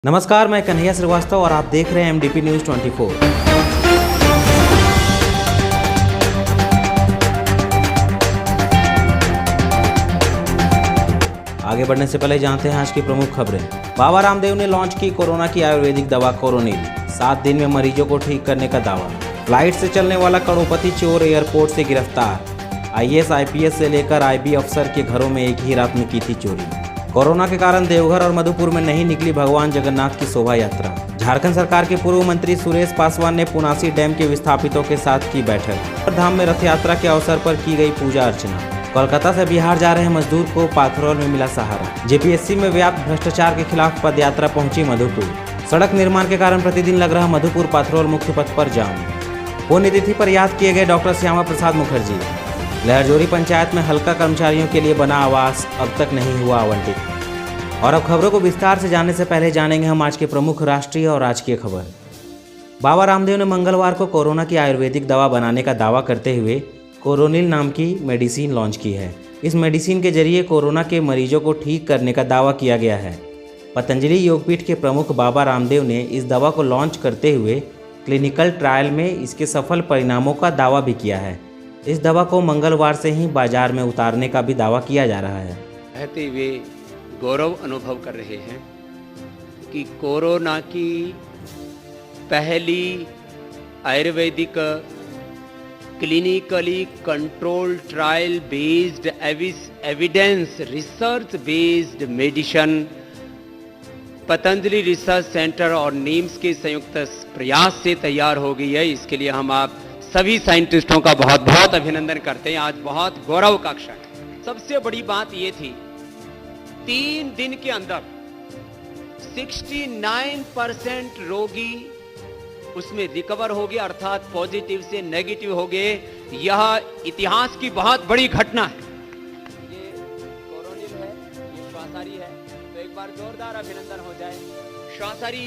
नमस्कार, मैं कन्हैया श्रीवास्तव और आप देख रहे हैं MDP न्यूज़ 24। आगे बढ़ने से पहले जानते हैं आज की प्रमुख खबरें। बाबा रामदेव ने लॉन्च की कोरोना की आयुर्वेदिक दवा कोरोनिल, 7 दिन में मरीजों को ठीक करने का दावा। फ्लाइट से चलने वाला करोड़पति चोर एयरपोर्ट से गिरफ्तार। IAS IPS से लेकर IB अफसर के घरों में एक ही रात में की थी चोरी। कोरोना के कारण देवघर और मधुपुर में नहीं निकली भगवान जगन्नाथ की शोभा यात्रा। झारखंड सरकार के पूर्व मंत्री सुरेश पासवान ने पुनासी डैम के विस्थापितों के साथ की बैठक। धाम में रथ यात्रा के अवसर पर की गई पूजा अर्चना। कोलकाता से बिहार जा रहे मजदूर को पाथरौल में मिला सहारा। JPSC में व्याप्त भ्रष्टाचार के खिलाफ पदयात्रा पहुंची मधुपुर। सड़क निर्माण के कारण प्रतिदिन लग रहा मधुपुर पाथरौल मुख्य पथ पर जाम। पुण्यतिथि पर याद किए गए डॉक्टर श्यामा प्रसाद मुखर्जी। लहरजोरी पंचायत में हल्का कर्मचारियों के लिए बना आवास अब तक नहीं हुआ आवंटित। और अब खबरों को विस्तार से जानने से पहले जानेंगे हम आज के प्रमुख राष्ट्रीय और राजकीय खबर। बाबा रामदेव ने मंगलवार को कोरोना की आयुर्वेदिक दवा बनाने का दावा करते हुए कोरोनिल नाम की मेडिसिन लॉन्च की है। इस मेडिसिन के जरिए कोरोना के मरीजों को ठीक करने का दावा किया गया है। पतंजलि योगपीठ के प्रमुख बाबा रामदेव ने इस दवा को लॉन्च करते हुए क्लिनिकल ट्रायल में इसके सफल परिणामों का दावा भी किया है। इस दवा को मंगलवार से ही बाजार में उतारने का भी दावा किया जा रहा है। कहते हुए गौरव अनुभव कर रहे हैं कि कोरोना की पहली Ayurvedic clinically control trial based evidence research based medicine Patanjali research centre और नीम्स के संयुक्त प्रयास से तैयार हो गई है। इसके लिए हम आप सभी साइंटिस्टों का बहुत बहुत अभिनंदन करते हैं। आज बहुत गौरव का क्षण है। सबसे बड़ी बात यह थी 3 दिन के अंदर 69% रोगी उसमें रिकवर हो गए, अर्थात पॉजिटिव से नेगेटिव हो गए। यह इतिहास की बहुत बड़ी घटना है। ये कोरोनिल है, ये श्वासारी है, तो एक बार जोरदार अभिनंदन हो जाए। श्वासारी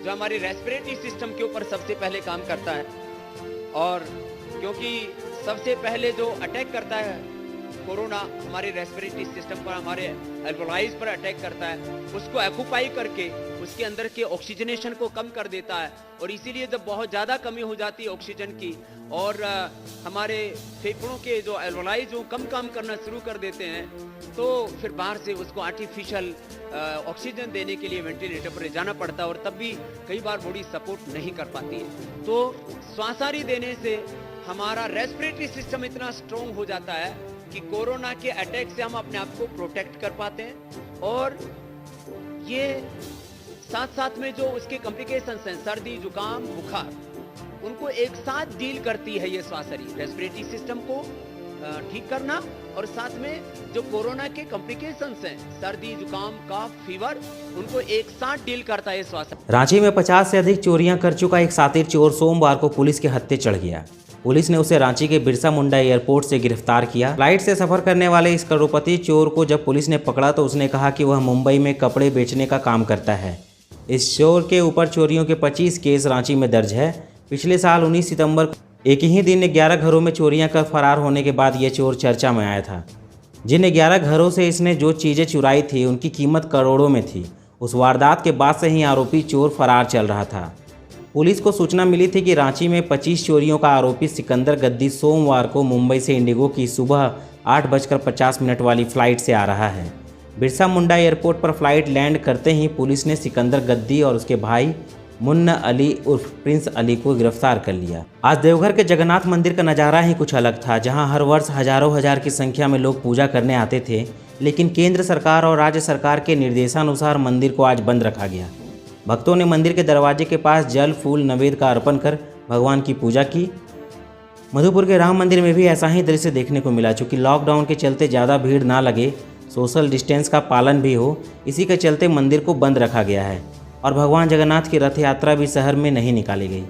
जो हमारी रेस्पिरेटरी सिस्टम के ऊपर सबसे पहले काम करता है, और क्योंकि सबसे पहले जो अटैक करता है कोरोना हमारे रेस्पिरेटरी सिस्टम पर, हमारे एल्वोलाइज पर अटैक करता है, उसको एक्यूपाई करके उसके अंदर के ऑक्सीजनेशन को कम कर देता है। और इसीलिए जब बहुत ज़्यादा कमी हो जाती है ऑक्सीजन की और हमारे फेफड़ों के जो एल्वोलाइज वो कम काम करना शुरू कर देते हैं, तो फिर बाहर से उसको आर्टिफिशियल ऑक्सीजन देने के लिए वेंटिलेटर पर जाना पड़ता है, और तब भी कई बार बॉडी सपोर्ट नहीं कर पाती है। तो श्वासारी देने से हमारा रेस्पिरेटरी सिस्टम इतना स्ट्रॉन्ग हो जाता है कि कोरोना के अटैक से हम अपने आप को प्रोटेक्ट कर पाते हैं। और ये साथ साथ में जो उसके कॉम्प्लिकेशंस हैं, सर्दी जुकाम बुखार, उनको एक साथ डील करती है ये श्वासारी। रेस्पिरेटरी सिस्टम को ठीक करना और साथ में जो कोरोना के कॉम्प्लिकेशंस हैं, सर्दी जुकाम कफ फीवर, उनको एक साथ डील करता है श्वासारी। रांची में 50 से अधिक चोरियां कर चुका एक शातिर चोर सोमवार को पुलिस के हत्थे चढ़ गया। पुलिस ने उसे रांची के बिरसा मुंडा एयरपोर्ट से गिरफ्तार किया। फ्लाइट से सफर करने वाले इस करोड़पति चोर को जब पुलिस ने पकड़ा तो उसने कहा कि वह मुंबई में कपड़े बेचने का काम करता है। इस चोर के ऊपर चोरियों के 25 केस रांची में दर्ज है। पिछले साल 19 सितंबर को एक ही दिन 11 घरों में चोरियां कर फरार होने के बाद यह चोर चर्चा में आया था। जिन 11 घरों से इसने जो चीज़ें चुराई थी उनकी कीमत करोड़ों में थी। उस वारदात के बाद से ही आरोपी चोर फरार चल रहा था। पुलिस को सूचना मिली थी कि रांची में 25 चोरियों का आरोपी सिकंदर गद्दी सोमवार को मुंबई से इंडिगो की सुबह 8:50 वाली फ़्लाइट से आ रहा है। बिरसा मुंडा एयरपोर्ट पर फ्लाइट लैंड करते ही पुलिस ने सिकंदर गद्दी और उसके भाई मुन्ना अली उर्फ प्रिंस अली को गिरफ्तार कर लिया। आज देवघर के जगन्नाथ मंदिर का नज़ारा ही कुछ अलग था, जहां हर वर्ष हजारों हजार की संख्या में लोग पूजा करने आते थे। लेकिन केंद्र सरकार और राज्य सरकार के निर्देशानुसार मंदिर को आज बंद रखा गया। भक्तों ने मंदिर के दरवाजे के पास जल फूल नवेद का अर्पण कर भगवान की पूजा की। मधुपुर के राम मंदिर में भी ऐसा ही दृश्य देखने को मिला। चूँकि लॉकडाउन के चलते ज़्यादा भीड़ ना लगे, सोशल डिस्टेंस का पालन भी हो, इसी के चलते मंदिर को बंद रखा गया है और भगवान जगन्नाथ की रथ यात्रा भी शहर में नहीं निकाली गई।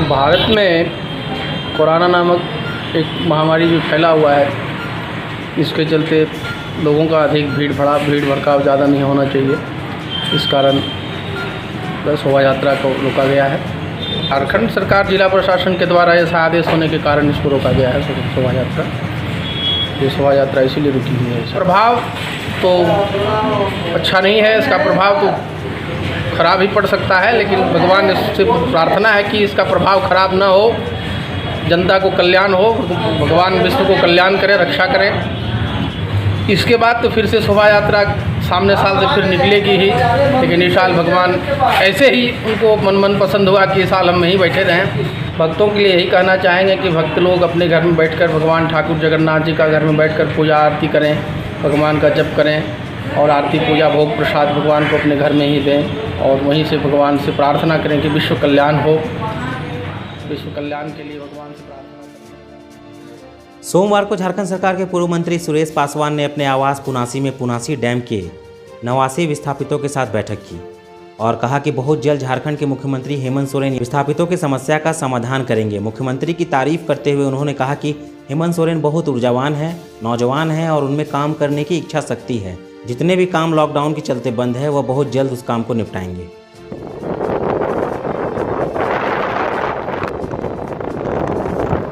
भारत में कोरोना नामक एक महामारी जो फैला हुआ है, इसके चलते लोगों का अधिक भीड़ भड़काव ज़्यादा नहीं होना चाहिए। इस कारण शोभा यात्रा को रोका गया है। झारखंड सरकार जिला प्रशासन के द्वारा ऐसा आदेश होने के कारण इसको रोका गया है शोभा यात्रा। ये शोभा यात्रा इसीलिए रुकी हुई है। प्रभाव तो अच्छा नहीं है, इसका प्रभाव तो खराब ही पड़ सकता है, लेकिन भगवान से प्रार्थना है कि इसका प्रभाव खराब ना हो, जनता को कल्याण हो, भगवान विश्व को कल्याण करे, रक्षा करे। इसके बाद तो फिर से शोभा यात्रा सामने साल से फिर निकलेगी ही, लेकिन इस साल भगवान ऐसे ही उनको मन पसंद हुआ कि इस साल हम यहीं बैठे रहें। भक्तों के लिए यही कहना चाहेंगे कि भक्त लोग अपने घर में बैठकर भगवान ठाकुर जगन्नाथ जी का घर में बैठकर पूजा आरती करें, भगवान का जप करें और आरती पूजा भोग प्रसाद भगवान को अपने घर में ही दें और वहीं से भगवान से प्रार्थना करें कि विश्व कल्याण हो। विश्व कल्याण के लिए भगवान से प्रार्थना करें। सोमवार को झारखंड सरकार के पूर्व मंत्री सुरेश पासवान ने अपने आवास पुनासी में पुनासी डैम के 89 विस्थापितों के साथ बैठक की और कहा कि बहुत जल्द झारखंड के मुख्यमंत्री हेमंत सोरेन विस्थापितों की समस्या का समाधान करेंगे। मुख्यमंत्री की तारीफ करते हुए उन्होंने कहा कि हेमंत सोरेन बहुत ऊर्जावान हैं, नौजवान हैं और उनमें काम करने की इच्छा शक्ति है। जितने भी काम लॉकडाउन के चलते बंद है वह बहुत जल्द उस काम को निपटाएंगे।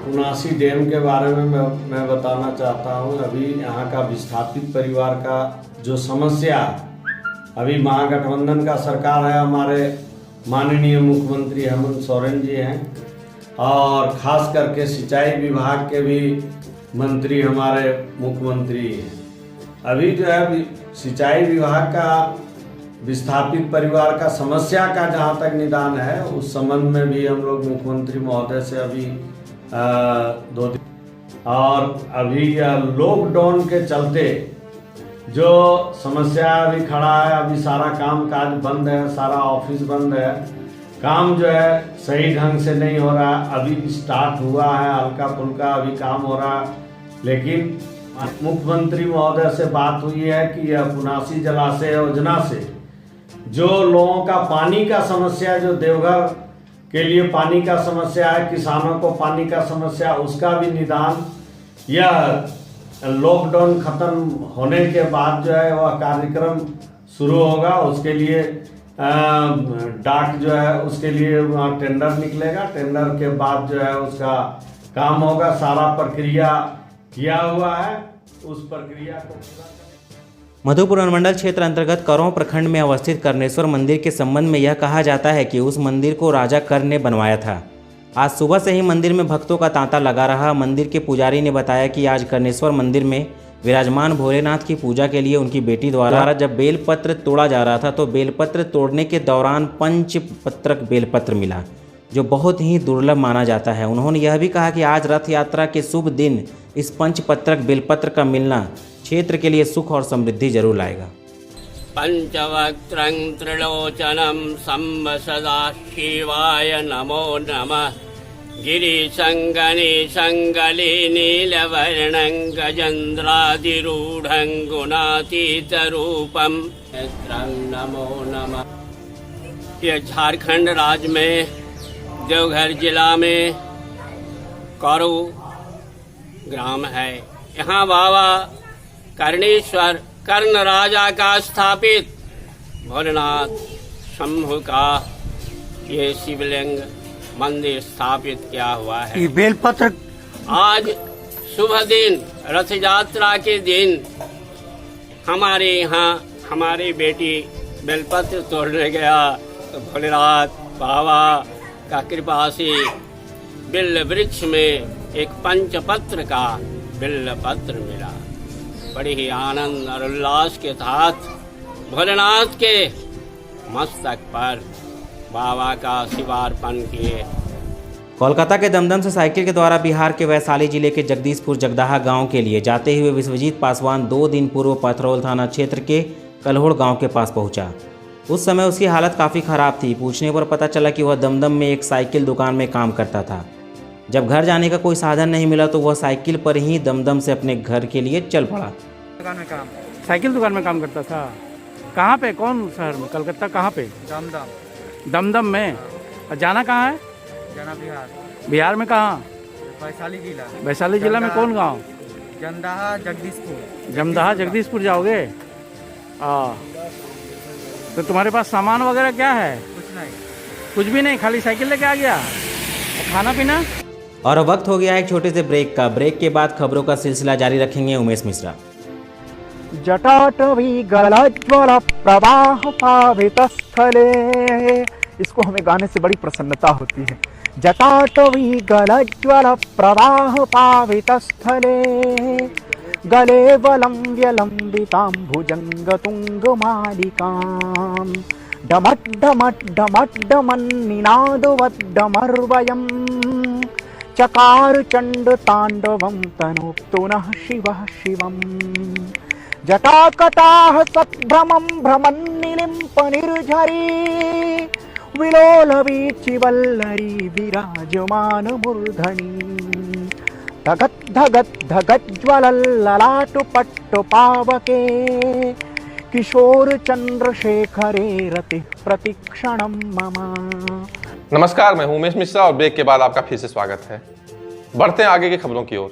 पुनासी डैम के बारे में मैं बताना चाहता हूँ। अभी यहाँ का विस्थापित परिवार का जो समस्या, अभी महागठबंधन का सरकार है, हमारे माननीय मुख्यमंत्री हेमंत सोरेन जी हैं और ख़ास करके सिंचाई विभाग के भी मंत्री हमारे मुख्यमंत्री हैं। अभी जो है सिंचाई विभाग का विस्थापित परिवार का समस्या का जहाँ तक निदान है, उस संबंध में भी हम लोग मुख्यमंत्री महोदय से अभी 2 दिन और अभी लॉकडाउन के चलते जो समस्या अभी खड़ा है, अभी सारा काम काज बंद है, सारा ऑफिस बंद है, काम जो है सही ढंग से नहीं हो रहा। अभी स्टार्ट हुआ है, हल्का फुल्का अभी काम हो रहा है, लेकिन मुख्यमंत्री महोदय से बात हुई है कि यह पुनासी जलाशय योजना से जो लोगों का पानी का समस्या, जो देवघर के लिए पानी का समस्या है, किसानों को पानी का समस्या, उसका भी निदान यह लॉकडाउन खत्म होने के बाद जो है वह कार्यक्रम शुरू होगा। उसके लिए डाक जो है उसके लिए वहाँ टेंडर निकलेगा, टेंडर के बाद जो है उसका काम होगा। सारा प्रक्रिया किया हुआ है, उस प्रक्रिया को पूरा। मधुपुर अनुमंडल क्षेत्र अंतर्गत करौं प्रखंड में अवस्थित कर्णेश्वर मंदिर के संबंध में यह कहा जाता है कि उस मंदिर को राजा कर ने बनवाया था। आज सुबह से ही मंदिर में भक्तों का तांता लगा रहा। मंदिर के पुजारी ने बताया कि आज कर्णेश्वर मंदिर में विराजमान भोलेनाथ की पूजा के लिए उनकी बेटी द्वारा जब बेलपत्र तोड़ा जा रहा था तो बेलपत्र तोड़ने के दौरान पंचपत्रक बेलपत्र मिला, जो बहुत ही दुर्लभ माना जाता है। उन्होंने यह भी कहा कि आज रथ यात्रा के शुभ दिन इस पंचपत्रक बेलपत्र का मिलना क्षेत्र के लिए सुख और समृद्धि जरूर लाएगा। पंचवक्त्रं त्रिलोचनं शम्भ सदा शिवाय नमो नमः। गिरिशङ्गनिशं गले नीलवर्णं गजेन्द्रादिरूढं गुणातीतरूपं नमो नमः। यह झारखंड राज्य में देवघर जिला में करौ ग्राम है। यहाँ बाबा कर्णेश्वर कर्ण राजा का स्थापित भोलेनाथ शंभु का ये शिवलिंग मंदिर स्थापित किया हुआ है। बेलपत्र आज शुभ दिन रथ यात्रा के दिन हमारे यहाँ हमारी बेटी बेलपत्र तोड़ने गया तो भोलेनाथ बाबा का कृपा से बिल्व वृक्ष में एक पंचपत्र का बिल्व पत्र मिला। बड़ी ही आनंद और उल्लास के साथ भोलेनाथ के मस्तक पर बाबा का शिवार्पण किए। कोलकाता के दमदम से साइकिल के द्वारा बिहार के वैशाली जिले के जगदीशपुर जगदाहा गांव के लिए जाते हुए विश्वजीत पासवान 2 दिन पूर्व पथरौल थाना क्षेत्र के कल्होड़ गांव के पास पहुंचा। उस समय उसकी हालत काफ़ी ख़राब थी। पूछने पर पता चला कि वह दमदम में एक साइकिल दुकान में काम करता था। जब घर जाने का कोई साधन नहीं मिला तो वह साइकिल पर ही दमदम से अपने घर के लिए चल पड़ा। साइकिल दुकान में काम करता था। कहाँ पे, कौन शहर में? कलकत्ता कहाँ पे? दमदम। दमदम में। और जाना कहाँ है? जाना बिहार। बिहार में कहाँ? वैशाली जिला। वैशाली जिला में कौन गांव? जमदाहा जगदीशपुर। जमदाहा जगदीशपुर जाओगे? तो तुम्हारे पास सामान वगैरह क्या है? कुछ नहीं। कुछ भी नहीं, खाली साइकिल लेके आ गया। खाना पीना? और वक्त हो गया है एक छोटे से ब्रेक का। ब्रेक के बाद खबरों का सिलसिला जारी रखेंगे उमेश मिश्रा। जटाटवी गलज्वल प्रवाह पावितस्थले, इसको हमें गाने से बड़ी प्रसन्नता होती है। जटाटवी गलज्वल प्रवाह पावितस्थले, गले वलम्ब्य लम्बितां भुजङ्गतुङ्गमालिकां, डमड्डमड्डमड्डमन्निनादवड्डमर्वयं, चकार चण्डताण्डवं तनोतु नः शिवः शिवम्। जटाकटाः सद्भ्रमं भ्रमन्निलिम्पनिर्झरी, विलोलवीचिवल्लरी विराजमानमूर्धनी, धगद्धगद्धगज्ज्वलल्ललाटुपट्टुपावके, किशोरचन्द्रशेखरे रतिः प्रतिक्षणं मम। नमस्कार, मैं हूं उमेश मिश्रा और ब्रेक के बाद आपका फिर से स्वागत है। बढ़ते हैं आगे की खबरों की ओर।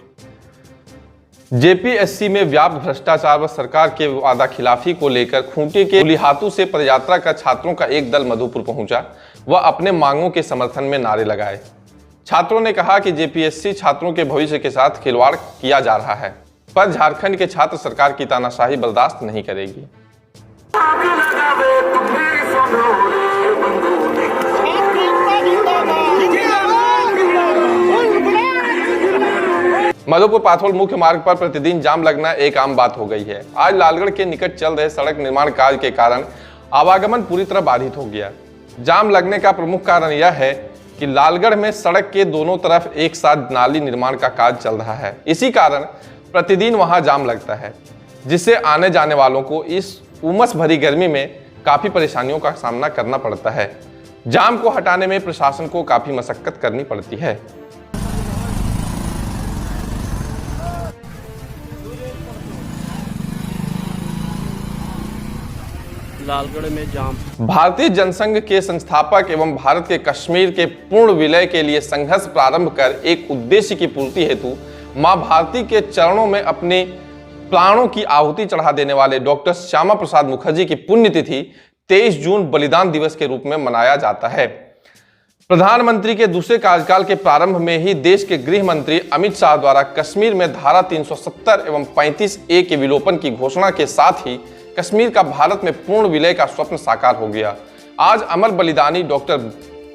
जेपीएससी में व्याप्त भ्रष्टाचार व सरकार के वादा खिलाफी को लेकर खूंटी के उलिहातू से पदयात्रा कर छात्रों का एक दल मधुपुर पहुंचा व अपने मांगों के समर्थन में नारे लगाए। छात्रों ने कहा कि जेपीएससी छात्रों के भविष्य के साथ खिलवाड़ किया जा रहा है, पर झारखंड के छात्र सरकार की तानाशाही बर्दाश्त नहीं करेगी। मधुपुर पाथोल मुख्य मार्ग पर प्रतिदिन जाम लगना एक आम बात हो गई है। आज लालगढ़ के निकट चल रहे सड़क निर्माण कार्य के कारण आवागमन पूरी तरह बाधित हो गया। जाम लगने का प्रमुख कारण यह है कि लालगढ़ में सड़क के दोनों तरफ एक साथ नाली निर्माण का कार्य चल रहा है। इसी कारण प्रतिदिन वहां जाम लगता है, जिससे आने जाने वालों को इस उमस भरी गर्मी में काफी परेशानियों का सामना करना पड़ता है। जाम को हटाने में प्रशासन को काफी मशक्कत करनी पड़ती है। लालगढ़ में जाम। भारतीय जनसंघ के संस्थापक एवं भारत के कश्मीर के पूर्ण विलय के लिए संघर्ष प्रारंभ कर एक उद्देश्य की पूर्ति हेतु मां भारती के चरणों में अपने प्राणों की आहुति चढ़ा देने वाले डॉक्टर श्यामा प्रसाद मुखर्जी की पुण्यतिथि 23 जून बलिदान दिवस के रूप में मनाया जाता है। प्रधानमंत्री के दूसरे कार्यकाल के प्रारंभ में ही देश के गृह मंत्री अमित शाह द्वारा कश्मीर में धारा 370 एवं 35A के विलोपन की घोषणा के साथ ही कश्मीर का भारत में पूर्ण विलय का स्वप्न साकार हो गया। आज अमर बलिदानी डॉक्टर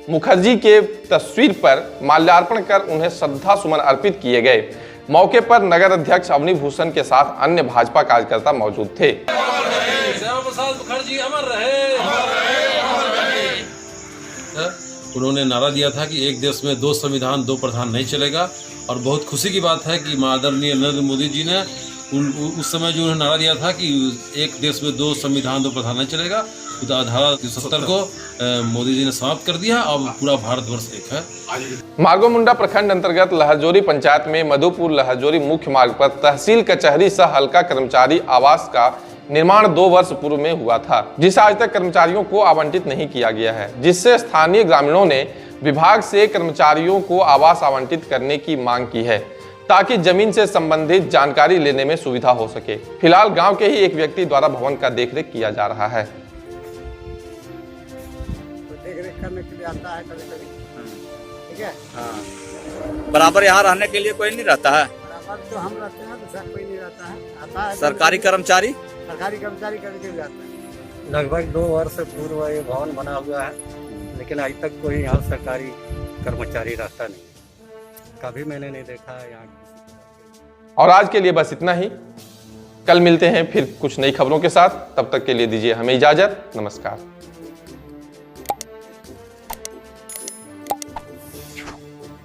मुखर्जी के तस्वीर पर माल्यार्पण कर उन्हें श्रद्धा सुमन अर्पित किए गए। मौके पर नगर अध्यक्ष अवनी भूषण के साथ अन्य भाजपा कार्यकर्ता मौजूद थे। श्यामा प्रसाद मुखर्जी अमर रहे। उन्होंने नारा दिया था कि एक देश में 2 संविधान 2 प्रधान नहीं चलेगा, और बहुत खुशी की बात है कि आदरणीय नरेंद्र मोदी जी ने उस समय जो नारा दिया था कि एक देश में 2 संविधान 2 प्रधान नहीं चलेगा, धारा 370 को मोदी जी ने समाप्त कर दिया। अब पूरा भारतवर्ष एक है। मार्गोमुंडा प्रखंड अंतर्गत लहरजोरी पंचायत में मधुपुर लहरजोरी मुख्य मार्ग पर तहसील कचहरी सह हल्का कर्मचारी आवास का निर्माण 2 वर्ष पूर्व में हुआ था, जिसे आज तक कर्मचारियों को आवंटित नहीं किया गया है, जिससे स्थानीय ग्रामीणों ने विभाग से कर्मचारियों को आवास आवंटित करने की मांग की है, ताकि जमीन से संबंधित जानकारी लेने में सुविधा हो सके। फिलहाल गांव के ही एक व्यक्ति द्वारा भवन का देखरेख किया जा रहा है। देखरेख करने के लिए आता है कभी-कभी, ठीक है। बराबर यहाँ रहने के लिए कोई नहीं रहता है। बराबर तो हम रहते हैं, दूसरा कोई नहीं रहता है। आता है सरकारी कर्मचारी करने के लिए आता है। लगभग 2 वर्ष पूर्व ये भवन बना हुआ है, लेकिन आज तक कोई यहाँ सरकारी कर्मचारी रहता नहीं, कभी मैंने नहीं देखा है यहाँ। और आज के लिए बस इतना ही। कल मिलते हैं फिर कुछ नई खबरों के साथ। तब तक के लिए दीजिए हमें इजाजत। नमस्कार।